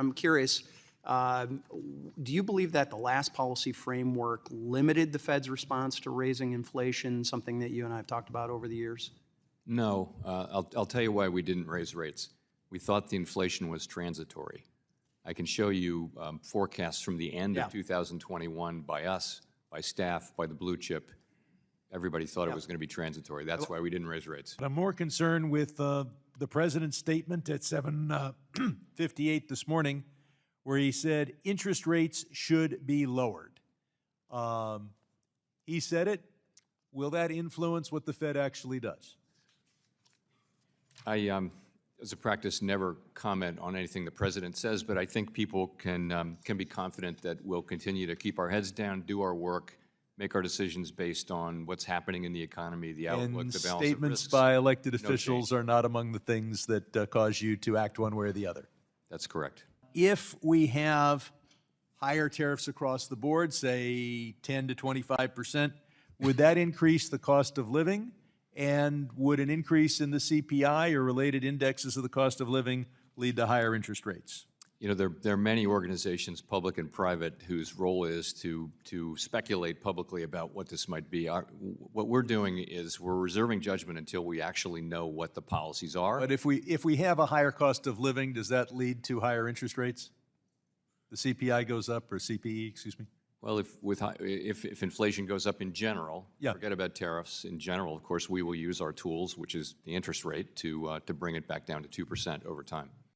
I'm curious, do you believe that the last policy framework limited the Fed's response to raising inflation, something that you and I have talked about over the years? No. I'll tell you why we didn't raise rates. We thought the inflation was transitory. I can show you forecasts from the end of 2021 by us, by staff, by the blue chip. Everybody thought it was going to be transitory. That's why we didn't raise rates. But I'm more concerned with the president's statement at 7:58 this morning, where he said interest rates should be lowered. He said it. Will that influence what the Fed actually does? I, as a practice, never comment on anything the president says, but I think people can be confident that we'll continue to keep our heads down, do our work, make our decisions based on what's happening in the economy, the outlook, And the balance of statements risks. by elected No officials change. are not among the things that cause you to act one way or the other. That's correct. If we have higher tariffs across the board, say 10 to 25%, would that increase the cost of living? And would an increase in the CPI or related indexes of the cost of living lead to higher interest rates? You know, there are many organizations, public and private, whose role is to speculate publicly about what this might be. What we're doing is we're reserving judgment until we actually know what the policies are. But if we have a higher cost of living, does that lead to higher interest rates? The CPI goes up, or CPE, excuse me? Well, if inflation goes up in general, Yeah. forget about tariffs. In general, of course, we will use our tools, which is the interest rate, to bring it back down to 2% over time.